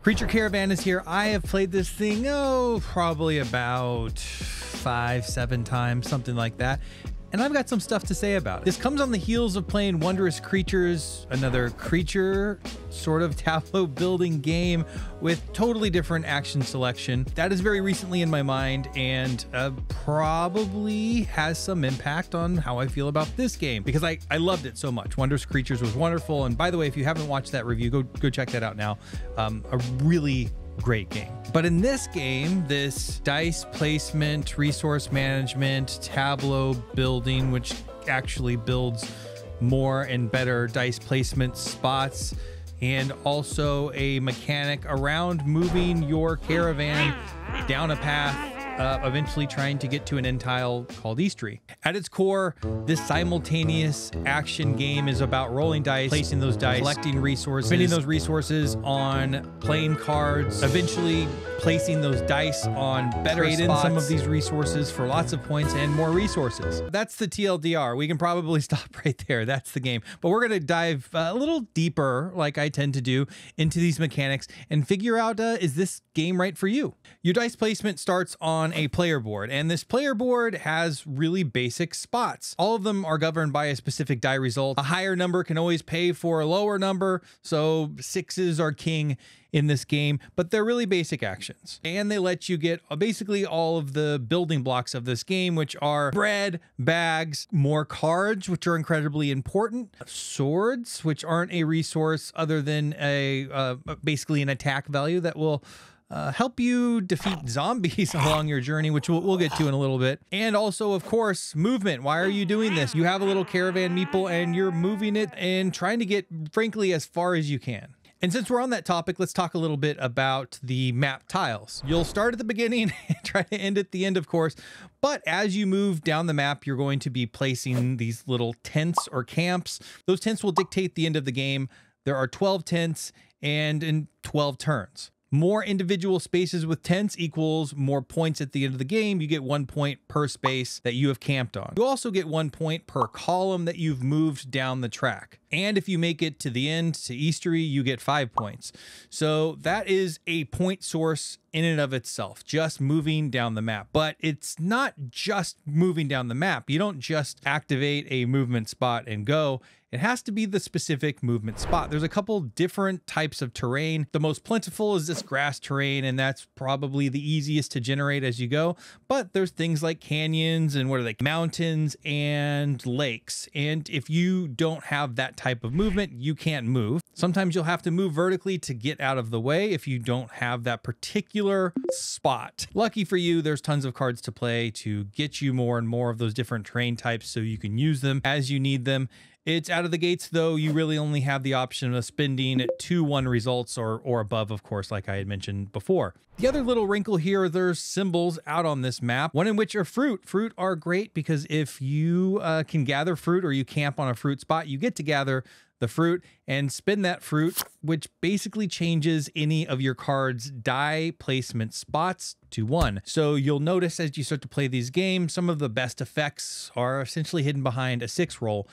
Creature Caravan is here. I have played this thing, probably about 5-7 times, something like that. And I've got some stuff to say about it. This comes on the heels of playing Wondrous Creatures, another creature sort of tableau building game with totally different action selection. That is very recently in my mind and probably has some impact on how I feel about this game because I loved it so much. Wondrous Creatures was wonderful. And by the way, if you haven't watched that review, go check that out now. A really great game. But in this game, this dice placement, resource management, tableau building, which actually builds more and better dice placement spots, and also a mechanic around moving your caravan down a path, eventually trying to get to an end tile called Eastery. At its core, this simultaneous action game is about rolling dice, placing those dice, collecting resources, spending those resources on playing cards, eventually placing those dice on better spots, trade in some of these resources for lots of points and more resources. That's the TLDR. We can probably stop right there. That's the game. But we're going to dive a little deeper, like I tend to do, into these mechanics and figure out, is this game right for you? Your dice placement starts on a player board, and this player board has really basic spots. All of them are governed by a specific die result. A higher number can always pay for a lower number, so 6s are king in this game, but they're really basic actions. And they let you get basically all of the building blocks of this game, which are bread, bags, more cards, which are incredibly important, swords, which aren't a resource other than basically an attack value that will help you defeat zombies along your journey, which we'll get to in a little bit. And also, of course, movement. Why are you doing this? You have a little caravan meeple and you're moving it and trying to get, frankly, as far as you can. And since we're on that topic, let's talk a little bit about the map tiles. You'll start at the beginning and try to end at the end, of course. But as you move down the map, you're going to be placing these little tents or camps. Those tents will dictate the end of the game. There are 12 tents and in 12 turns. More individual spaces with tents equals more points at the end of the game. You get 1 point per space that you have camped on. You also get 1 point per column that you've moved down the track. And if you make it to the end, to Eastery, you get 5 points. So that is a point source in and of itself, just moving down the map. But it's not just moving down the map. You don't just activate a movement spot and go. It has to be the specific movement spot. There's a couple different types of terrain. The most plentiful is this grass terrain, and that's probably the easiest to generate as you go. But there's things like canyons and mountains and lakes. And if you don't have that type of movement, you can't move. Sometimes you'll have to move vertically to get out of the way if you don't have that particular spot. Lucky for you, there's tons of cards to play to get you more and more of those different terrain types so you can use them as you need them. It's out of the gates, though, you really only have the option of spending 2-1 results or above, of course, like I had mentioned before. The other little wrinkle here, there's symbols out on this map, one in which are fruit. Fruit are great because if you can gather fruit or you camp on a fruit spot, you get to gather the fruit and spin that fruit, which basically changes any of your cards' die placement spots to 1. So you'll notice as you start to play these games, some of the best effects are essentially hidden behind a 6 roll.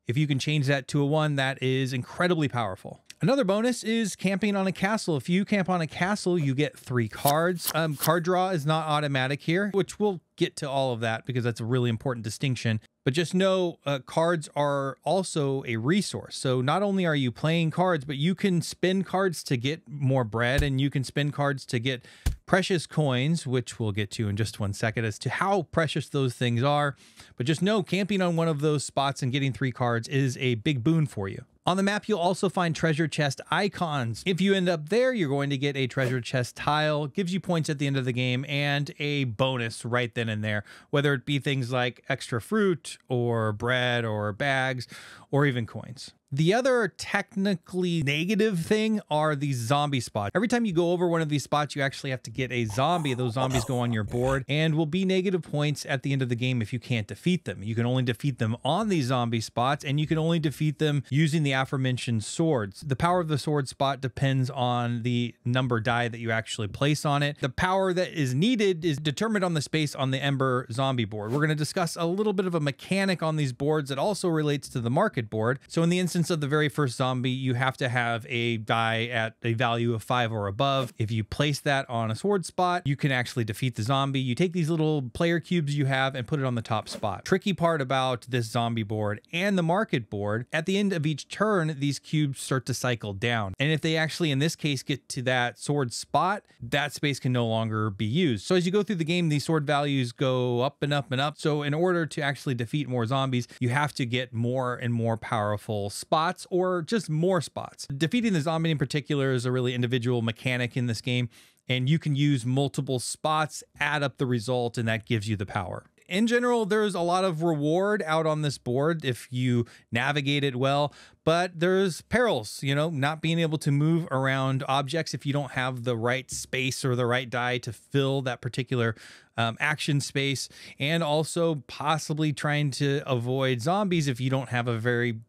If you can change that to a 1, that is incredibly powerful. Another bonus is camping on a castle. If you camp on a castle, you get 3 cards. Card draw is not automatic here, which we'll get to all of that because that's a really important distinction. But just know cards are also a resource. So not only are you playing cards, but you can spend cards to get more bread, and you can spend cards to get precious coins, which we'll get to in just 1 second as to how precious those things are. But just know camping on one of those spots and getting 3 cards is a big boon for you. On the map, you'll also find treasure chest icons. If you end up there, you're going to get a treasure chest tile, gives you points at the end of the game, and a bonus right then and there, whether it be things like extra fruit or bread or bags or even coins. The other technically negative thing are these zombie spots. Every time you go over one of these spots, you actually have to get a zombie. Those zombies go on your board and will be negative points at the end of the game if you can't defeat them. You can only defeat them on these zombie spots, and you can only defeat them using the aforementioned swords. The power of the sword spot depends on the number die that you actually place on it. The power that is needed is determined on the space on the Ember zombie board. We're going to discuss a little bit of a mechanic on these boards that also relates to the market board. So in the instance instance of the very first zombie, you have to have a die at a value of 5 or above. If you place that on a sword spot, you can actually defeat the zombie. You take these little player cubes you have and put it on the top spot. Tricky part about this zombie board and the market board, at the end of each turn, these cubes start to cycle down. And if they actually, in this case, get to that sword spot, that space can no longer be used. So as you go through the game, these sword values go up and up and up. So in order to actually defeat more zombies, you have to get more and more powerful spots, or just more spots. Defeating the zombie in particular is a really individual mechanic in this game, and you can use multiple spots, add up the result, and that gives you the power. In general, there's a lot of reward out on this board if you navigate it well, but there's perils, you know, not being able to move around objects if you don't have the right space or the right die to fill that particular action space, and also possibly trying to avoid zombies if you don't have a very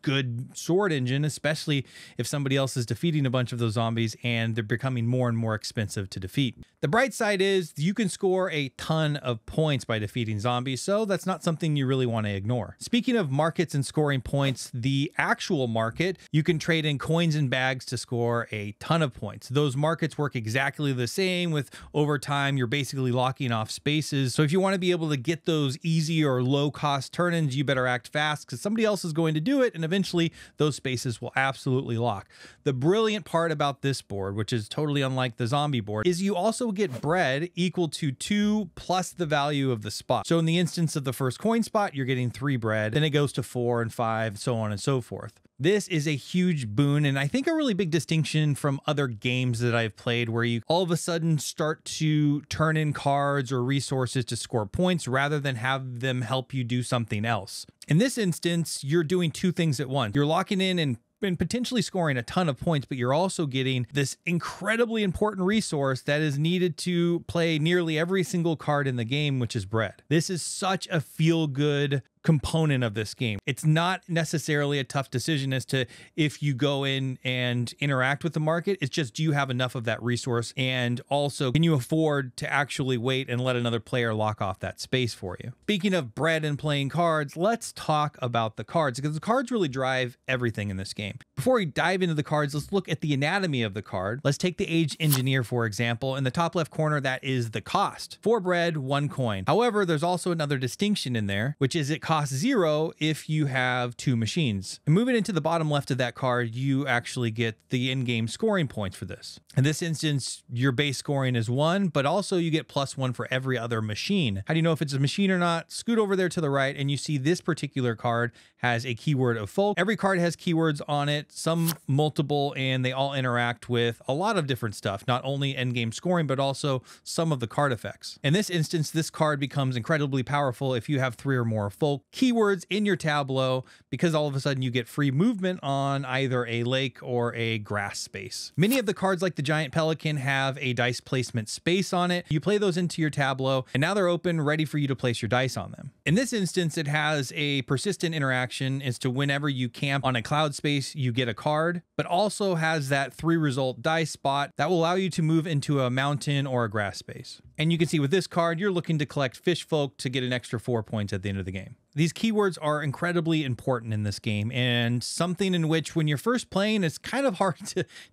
good sword engine, especially if somebody else is defeating a bunch of those zombies and they're becoming more and more expensive to defeat. The bright side is you can score a ton of points by defeating zombies, so that's not something you really want to ignore. Speaking of markets and scoring points, the actual market, you can trade in coins and bags to score a ton of points. Those markets work exactly the same. With over time, you're basically locking off spaces. So if you want to be able to get those easy or low cost turn-ins, you better act fast, because somebody else is going to do it, and eventually those spaces will absolutely lock. The brilliant part about this board, which is totally unlike the zombie board, is you also get bread equal to 2 plus the value of the spot. So in the instance of the first coin spot, you're getting 3 bread, then it goes to 4 and 5, so on and so forth. This is a huge boon, and I think a really big distinction from other games that I've played, where you all of a sudden start to turn in cards or resources to score points rather than have them help you do something else. In this instance, you're doing 2 things at once. You're locking in and potentially scoring a ton of points, but you're also getting this incredibly important resource that is needed to play nearly every single card in the game, which is bread. This is such a feel-good component of this game. It's not necessarily a tough decision as to if you go in and interact with the market. It's just, do you have enough of that resource? And also, can you afford to actually wait and let another player lock off that space for you? Speaking of bread and playing cards, let's talk about the cards, because the cards really drive everything in this game. Before we dive into the cards, let's look at the anatomy of the card. Let's take the Aged Engineer, for example. In the top left corner, that is the cost. 4 bread, 1 coin. However, there's also another distinction in there, which is it costs 0 if you have 2 machines. And moving into the bottom left of that card, you actually get the in-game scoring points for this. In this instance, your base scoring is 1, but also you get +1 for every other machine. How do you know if it's a machine or not? Scoot over there to the right, and you see this particular card has a keyword of folk. Every card has keywords on it, some multiple, and they all interact with a lot of different stuff, not only end-game scoring, but also some of the card effects. In this instance, this card becomes incredibly powerful if you have 3 or more folk keywords in your tableau, because all of a sudden you get free movement on either a lake or a grass space. Many of the cards, like the Giant Pelican, have a dice placement space on it. You play those into your tableau, and now they're open, ready for you to place your dice on them. In this instance, it has a persistent interaction as to whenever you camp on a cloud space, you get a card, but also has that 3 result dice spot that will allow you to move into a mountain or a grass space. And you can see with this card, you're looking to collect fish folk to get an extra 4 points at the end of the game. These keywords are incredibly important in this game, and something in which when you're first playing, it's kind of hard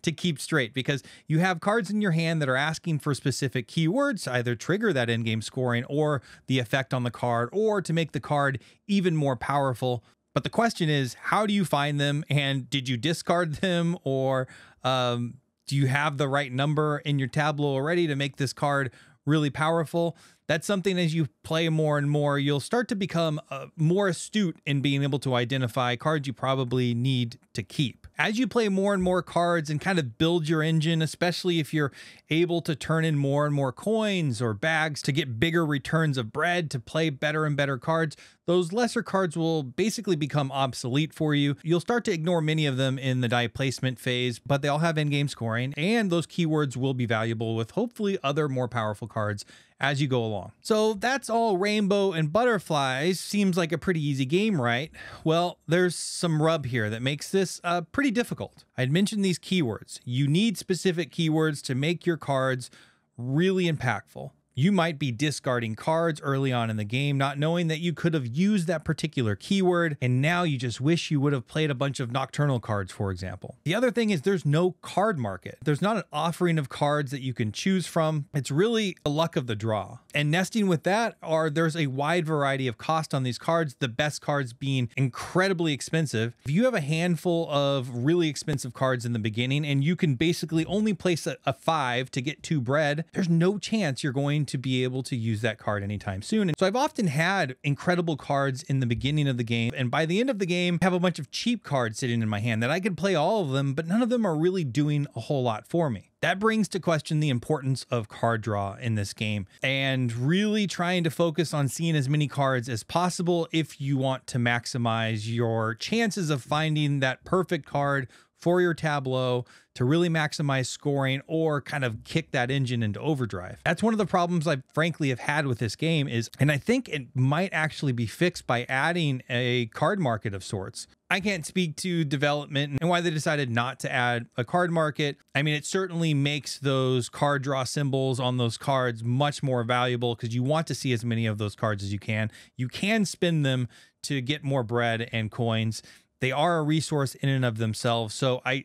to keep straight, because you have cards in your hand that are asking for specific keywords to either trigger that in-game scoring or the effect on the card, or to make the card even more powerful. But the question is, how do you find them? And did you discard them? Or do you have the right number in your tableau already to make this card really powerful? That's something, as you play more and more, you'll start to become more astute in being able to identify cards you probably need to keep. As you play more and more cards and kind of build your engine, especially if you're able to turn in more and more coins or bags to get bigger returns of bread to play better and better cards, those lesser cards will basically become obsolete for you. You'll start to ignore many of them in the die placement phase, but they all have in-game scoring, and those keywords will be valuable with hopefully other more powerful cards as you go along. So that's all rainbow and butterflies. Seems like a pretty easy game, right? Well, there's some rub here that makes this pretty difficult. I'd mentioned these keywords. You need specific keywords to make your cards really impactful. You might be discarding cards early on in the game, not knowing that you could have used that particular keyword, and now you just wish you would have played a bunch of nocturnal cards, for example. The other thing is there's no card market. There's not an offering of cards that you can choose from. It's really a luck of the draw. And nesting with that there's a wide variety of cost on these cards, the best cards being incredibly expensive. If you have a handful of really expensive cards in the beginning and you can basically only place a 5 to get 2 bread, there's no chance you're going to be able to use that card anytime soon. And so I've often had incredible cards in the beginning of the game, and by the end of the game, I have a bunch of cheap cards sitting in my hand that I could play all of them, but none of them are really doing a whole lot for me. That brings to question the importance of card draw in this game and really trying to focus on seeing as many cards as possible if you want to maximize your chances of finding that perfect card for your tableau to really maximize scoring or kind of kick that engine into overdrive. That's one of the problems I frankly have had with this game and I think it might actually be fixed by adding a card market of sorts. I can't speak to development and why they decided not to add a card market. I mean, it certainly makes those card draw symbols on those cards much more valuable because you want to see as many of those cards as you can. You can spend them to get more bread and coins. They are a resource in and of themselves. So I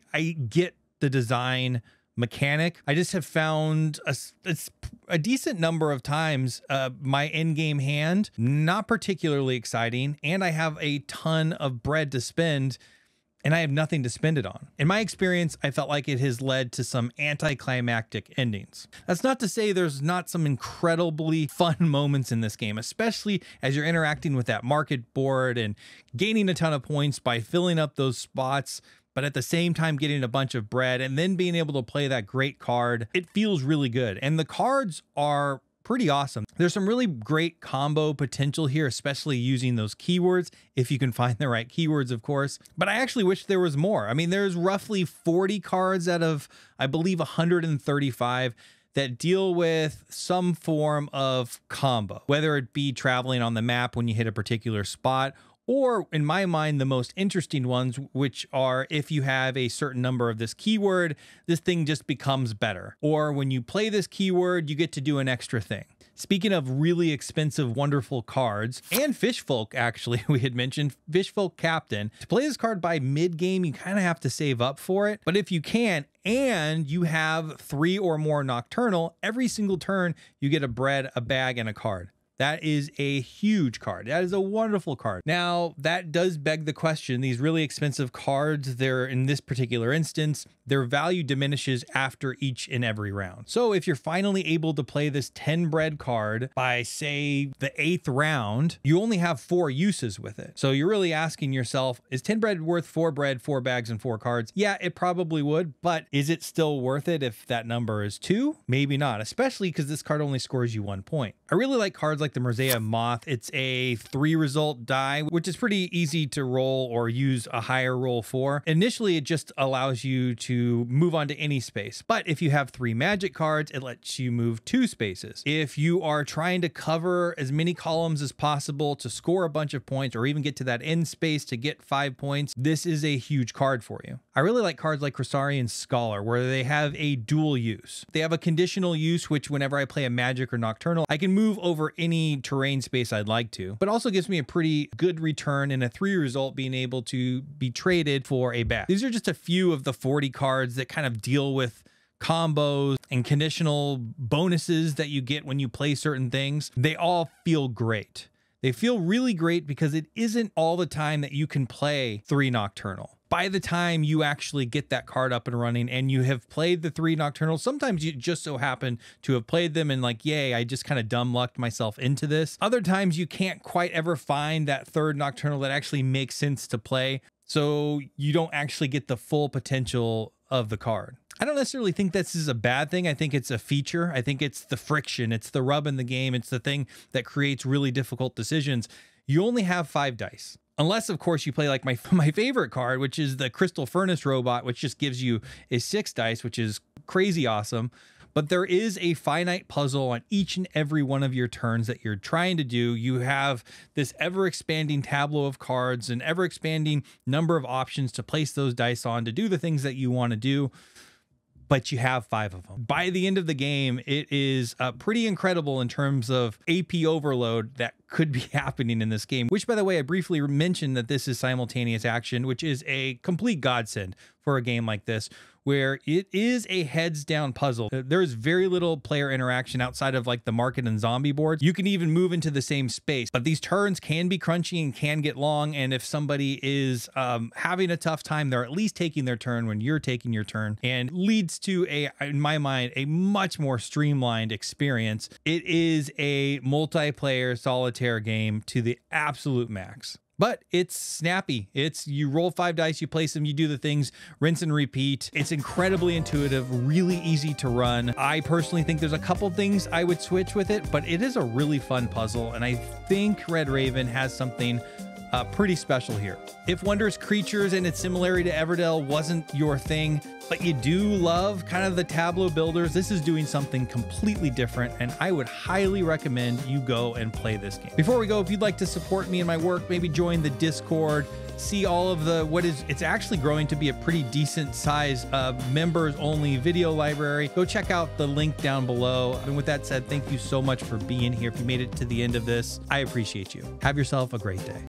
get the design mechanic. I just have found a decent number of times my in-game hand not particularly exciting, and I have a ton of bread to spend and I have nothing to spend it on. In my experience, I felt like it has led to some anticlimactic endings. That's not to say there's not some incredibly fun moments in this game, especially as you're interacting with that market board and gaining a ton of points by filling up those spots, but at the same time getting a bunch of bread and then being able to play that great card. It feels really good. And the cards are pretty awesome. There's some really great combo potential here, especially using those keywords, if you can find the right keywords, of course. But I actually wish there was more. I mean, there's roughly 40 cards out of, I believe, 135 that deal with some form of combo, whether it be traveling on the map when you hit a particular spot, or in my mind, the most interesting ones, which are if you have a certain number of this keyword, this thing just becomes better. Or when you play this keyword, you get to do an extra thing. Speaking of really expensive, wonderful cards, and Fishfolk, actually, we had mentioned Fishfolk Captain. To play this card by mid-game, you kind of have to save up for it. But if you can, and you have 3 or more Nocturnal, every single turn, you get a bread, a bag, and a card. That is a huge card. That is a wonderful card. Now, that does beg the question, these really expensive cards, they're in this particular instance, their value diminishes after each and every round. So if you're finally able to play this 10 bread card by, say, the 8th round, you only have 4 uses with it. So you're really asking yourself, is 10 bread worth 4 bread, 4 bags, and 4 cards? Yeah, it probably would, but is it still worth it if that number is 2? Maybe not, especially because this card only scores you 1 point. I really like cards like the Merzea Moth. It's a 3 result die, which is pretty easy to roll or use a higher roll for. Initially, it just allows you to move on to any space. But if you have 3 magic cards, it lets you move 2 spaces. If you are trying to cover as many columns as possible to score a bunch of points or even get to that end space to get 5 points, this is a huge card for you. I really like cards like Cressarian Scholar, where they have a dual use. They have a conditional use, which whenever I play a magic or nocturnal, I can move over any terrain space I'd like to, but also gives me a pretty good return in a 3 result being able to be traded for a bag. These are just a few of the 40 cards that kind of deal with combos and conditional bonuses that you get when you play certain things. They all feel great. They feel really great because it isn't all the time that you can play 3 Nocturnal. By the time you actually get that card up and running and you have played the 3 Nocturnals, sometimes you just so happen to have played them and like, yay, I just kind of dumb lucked myself into this. Other times you can't quite ever find that 3rd Nocturnal that actually makes sense to play, so you don't actually get the full potential of the card. I don't necessarily think this is a bad thing. I think it's a feature. I think it's the friction. It's the rub in the game. It's the thing that creates really difficult decisions. You only have 5 dice. Unless, of course, you play like my favorite card, which is the Crystal Furnace Robot, which just gives you a 6 dice, which is crazy awesome. But there is a finite puzzle on each and every one of your turns that you're trying to do. You have this ever-expanding tableau of cards, an ever-expanding number of options to place those dice on to do the things that you want to do. but you have 5 of them. By the end of the game, it is pretty incredible in terms of AP overload that could be happening in this game, which, by the way, I briefly mentioned that this is simultaneous action, which is a complete godsend for a game like this, where it is a heads down puzzle. There's very little player interaction outside of like the market and zombie boards. You can even move into the same space, but these turns can be crunchy and can get long. And if somebody is having a tough time, they're at least taking their turn when you're taking your turn, and leads to in my mind, a much more streamlined experience. It is a multiplayer solitaire game to the absolute max. But it's snappy. It's you roll 5 dice, you place them, you do the things, rinse and repeat. It's incredibly intuitive, really easy to run. I personally think there's a couple things I would switch with it, but it is a really fun puzzle. And I think Red Raven has something pretty special here. If Wondrous Creatures and its similarity to Everdell wasn't your thing, but you do love kind of the tableau builders, this is doing something completely different, and I would highly recommend you go and play this game. Before we go, if you'd like to support me in my work, maybe join the Discord, see all of the it's actually growing to be a pretty decent size members only video library. Go check out the link down below. And with that said, thank you so much for being here. If you made it to the end of this, I appreciate you. Have yourself a great day.